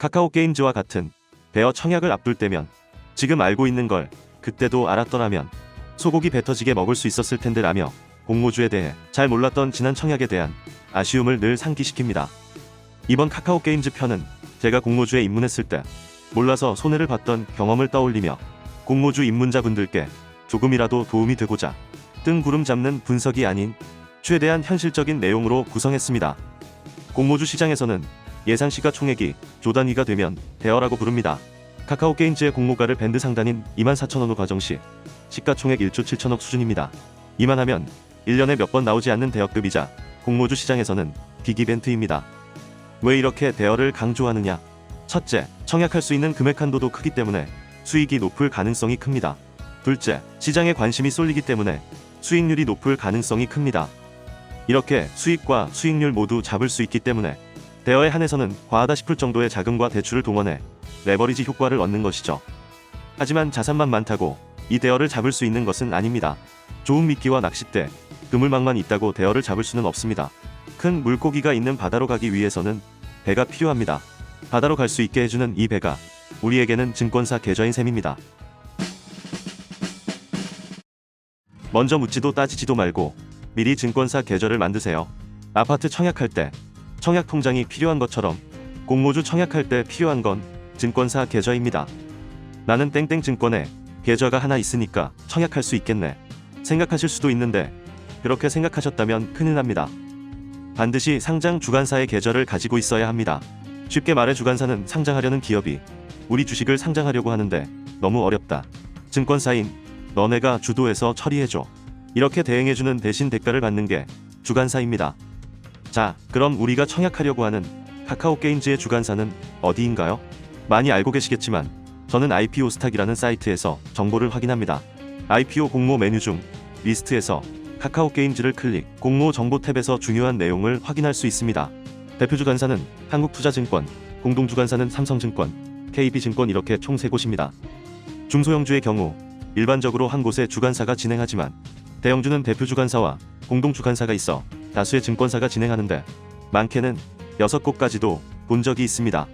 카카오게임즈와 같은 베어 청약을 앞둘 때면 지금 알고 있는 걸 그때도 알았더라면 소고기 배 터지게 먹을 수 있었을 텐데 라며 공모주에 대해 잘 몰랐던 지난 청약에 대한 아쉬움을 늘 상기시킵니다. 이번 카카오게임즈 편은 제가 공모주에 입문했을 때 몰라서 손해를 봤던 경험을 떠올리며 공모주 입문자분들께 조금이라도 도움이 되고자 뜬구름 잡는 분석이 아닌 최대한 현실적인 내용으로 구성했습니다. 공모주 시장에서는 예상 시가총액이 조단위가 되면 대여라고 부릅니다. 카카오게임즈의 공모가를 밴드 상단인 24,000원으로 가정 시 시가총액 1조 7천억 수준입니다. 이만하면 1년에 몇 번 나오지 않는 대여급이자 공모주 시장에서는 빅이벤트입니다. 왜 이렇게 대여를 강조하느냐? 첫째, 청약할 수 있는 금액 한도도 크기 때문에 수익이 높을 가능성이 큽니다. 둘째, 시장에 관심이 쏠리기 때문에 수익률이 높을 가능성이 큽니다. 이렇게 수익과 수익률 모두 잡을 수 있기 때문에 대여에 한해서는 과하다 싶을 정도의 자금과 대출을 동원해 레버리지 효과를 얻는 것이죠. 하지만 자산만 많다고 이 대여를 잡을 수 있는 것은 아닙니다. 좋은 미끼와 낚싯대, 그물망만 있다고 대여를 잡을 수는 없습니다. 큰 물고기가 있는 바다로 가기 위해서는 배가 필요합니다. 바다로 갈 수 있게 해주는 이 배가 우리에게는 증권사 계좌인 셈입니다. 먼저 묻지도 따지지도 말고 미리 증권사 계좌를 만드세요. 아파트 청약할 때 청약 통장이 필요한 것처럼 공모주 청약할 때 필요한 건 증권사 계좌입니다. 나는 땡땡 증권에 계좌가 하나 있으니까 청약할 수 있겠네 생각하실 수도 있는데 그렇게 생각하셨다면 큰일 납니다. 반드시 상장 주관사의 계좌를 가지고 있어야 합니다. 쉽게 말해 주관사는 상장하려는 기업이 우리 주식을 상장하려고 하는데 너무 어렵다. 증권사인 너네가 주도해서 처리해줘. 이렇게 대행해주는 대신 대가를 받는 게 주관사입니다. 자, 그럼 우리가 청약하려고 하는 카카오게임즈의 주관사는 어디인가요? 많이 알고 계시겠지만 저는 IPO 스탁이라는 사이트에서 정보를 확인합니다. IPO 공모 메뉴 중 리스트에서 카카오게임즈를 클릭, 공모 정보 탭에서 중요한 내용을 확인할 수 있습니다. 대표 주관사는 한국투자증권, 공동주관사는 삼성증권, KB증권 이렇게 총 3곳입니다. 중소형주의 경우 일반적으로 한 곳에 주관사가 진행하지만 대형주는 대표 주관사와 공동주관사가 있어 다수의 증권사가 진행하는데 많게는 6곳까지도 본 적이 있습니다.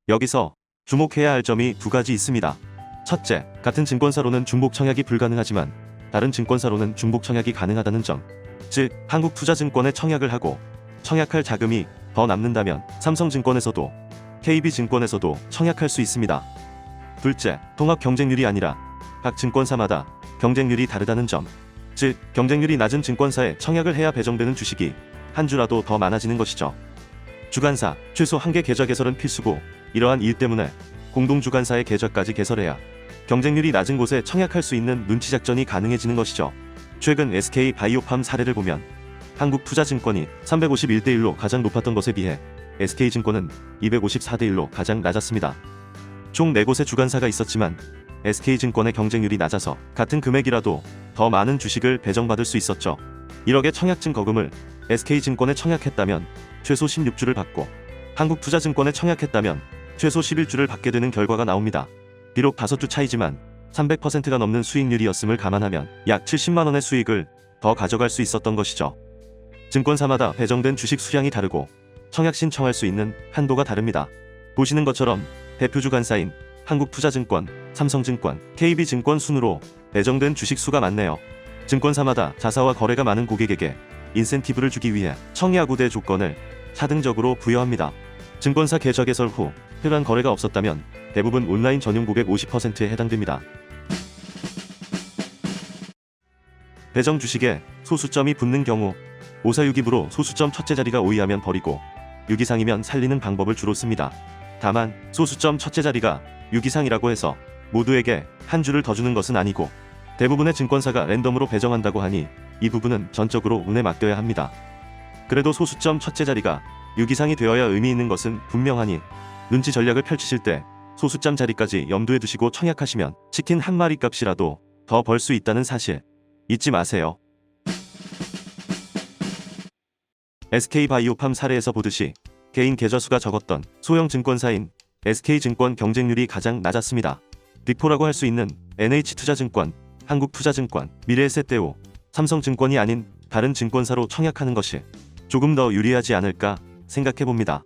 여기서 주목해야 할 점이 2가지 있습니다. 첫째, 같은 증권사로는 중복 청약이 불가능하지만 다른 증권사로는 중복 청약이 가능하다는 점. 즉, 한국투자증권에 청약을 하고 청약할 자금이 더 남는다면 삼성증권에서도 KB증권에서도 청약할 수 있습니다. 둘째, 통합 경쟁률이 아니라 각 증권사마다 경쟁률이 다르다는 점. 즉, 경쟁률이 낮은 증권사에 청약을 해야 배정되는 주식이 한 주라도 더 많아지는 것이죠. 주관사, 최소 1개 계좌 개설은 필수고 이러한 이유 때문에 공동주관사의 계좌까지 개설해야 경쟁률이 낮은 곳에 청약할 수 있는 눈치작전이 가능해지는 것이죠. 최근 SK바이오팜 사례를 보면 한국투자증권이 351대 1로 가장 높았던 것에 비해 SK증권은 254대 1로 가장 낮았습니다. 총 4곳의 주관사가 있었지만 SK증권의 경쟁률이 낮아서 같은 금액이라도 더 많은 주식을 배정받을 수 있었죠. 1억의 청약증 거금을 SK증권에 청약했다면 최소 16주를 받고 한국투자증권에 청약했다면 최소 11주를 받게 되는 결과가 나옵니다. 비록 5주 차이지만 300%가 넘는 수익률이었음을 감안하면 약 70만원의 수익을 더 가져갈 수 있었던 것이죠. 증권사마다 배정된 주식 수량이 다르고 청약 신청할 수 있는 한도가 다릅니다. 보시는 것처럼 대표 주관사인 한국투자증권, 삼성증권, KB증권 순으로 배정된 주식 수가 많네요. 증권사마다 자사와 거래가 많은 고객에게 인센티브를 주기 위해 청약 우대 조건을 차등적으로 부여합니다. 증권사 계좌 개설 후 특별한 거래가 없었다면 대부분 온라인 전용 고객 50%에 해당됩니다. 배정 주식에 소수점이 붙는 경우 546입으로 소수점 첫째 자리가 5위하면 버리고 6 이상이면 살리는 방법을 주로 씁니다. 다만 소수점 첫째 자리가 6 이상이라고 해서 모두에게 한 주를 더 주는 것은 아니고 대부분의 증권사가 랜덤으로 배정한다고 하니 이 부분은 전적으로 운에 맡겨야 합니다. 그래도 소수점 첫째 자리가 6 이상이 되어야 의미 있는 것은 분명하니 눈치 전략을 펼치실 때 소수점 자리까지 염두에 두시고 청약하시면 치킨 한 마리 값이라도 더 벌 수 있다는 사실 잊지 마세요. SK바이오팜 사례에서 보듯이 개인 계좌 수가 적었던 소형 증권사인 SK증권 경쟁률이 가장 낮았습니다. 빅4라고 할 수 있는 NH투자증권, 한국투자증권, 미래에셋대우, 삼성증권이 아닌 다른 증권사로 청약하는 것이 조금 더 유리하지 않을까 생각해봅니다.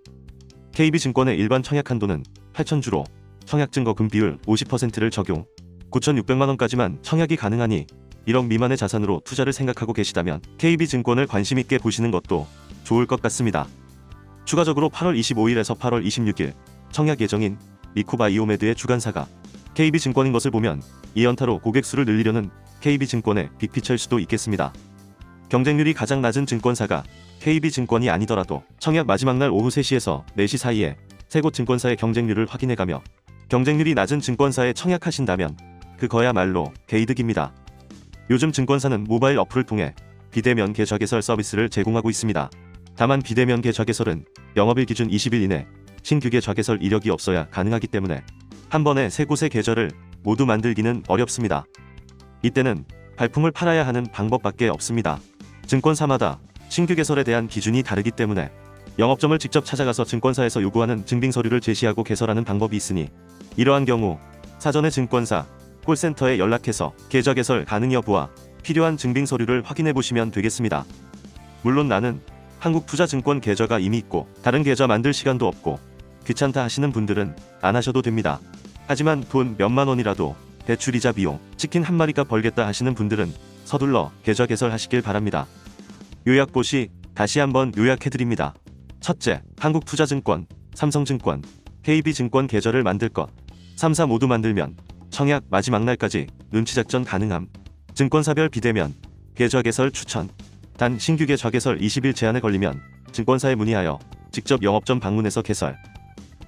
KB증권의 일반 청약 한도는 8,000주로 청약증거금 비율 50%를 적용, 9,600만원까지만 청약이 가능하니 1억 미만의 자산으로 투자를 생각하고 계시다면 KB증권을 관심있게 보시는 것도 좋을 것 같습니다. 추가적으로 8월 25일에서 8월 26일 청약 예정인 리코바이오메드의 주간사가 KB증권인 것을 보면 이 연타로 고객 수를 늘리려는 KB증권의 빅피처일 수도 있겠습니다. 경쟁률이 가장 낮은 증권사가 KB증권이 아니더라도 청약 마지막 날 오후 3시에서 4시 사이에 세 곳 증권사의 경쟁률을 확인해가며 경쟁률이 낮은 증권사에 청약하신다면 그거야말로 개이득입니다. 요즘 증권사는 모바일 어플을 통해 비대면 계좌 개설 서비스를 제공하고 있습니다. 다만 비대면 계좌 개설은 영업일 기준 20일 이내 신규 계좌 개설 이력이 없어야 가능하기 때문에 한 번에 세 곳의 계좌를 모두 만들기는 어렵습니다. 이때는 발품을 팔아야 하는 방법밖에 없습니다. 증권사마다 신규 개설에 대한 기준이 다르기 때문에 영업점을 직접 찾아가서 증권사에서 요구하는 증빙 서류를 제시하고 개설하는 방법이 있으니 이러한 경우 사전에 증권사 콜센터에 연락해서 계좌 개설 가능 여부와 필요한 증빙 서류를 확인해 보시면 되겠습니다. 물론 나는 한국투자증권 계좌가 이미 있고 다른 계좌 만들 시간도 없고 귀찮다 하시는 분들은 안 하셔도 됩니다. 하지만 돈 몇만 원이라도 대출이자 비용, 치킨 한 마리가 벌겠다 하시는 분들은 서둘러 계좌 개설하시길 바랍니다. 요약보시 다시 한번 요약해드립니다. 첫째, 한국투자증권, 삼성증권, KB증권 계좌를 만들 것. 3사 모두 만들면 청약 마지막 날까지 눈치작전 가능함. 증권사별 비대면 계좌 개설 추천. 단 신규 계좌 개설 20일 제한에 걸리면 증권사에 문의하여 직접 영업점 방문해서 개설.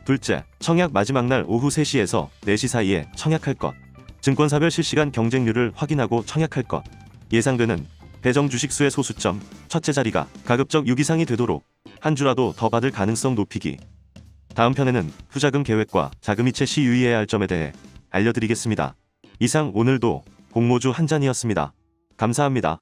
둘째, 청약 마지막 날 오후 3시에서 4시 사이에 청약할 것. 증권사별 실시간 경쟁률을 확인하고 청약할 것. 예상되는 배정 주식수의 소수점, 첫째 자리가 가급적 6 이상이 되도록 한 주라도 더 받을 가능성 높이기. 다음 편에는 투자금 계획과 자금이체 시 유의해야 할 점에 대해 알려드리겠습니다. 이상 오늘도 공모주 한 잔이었습니다. 감사합니다.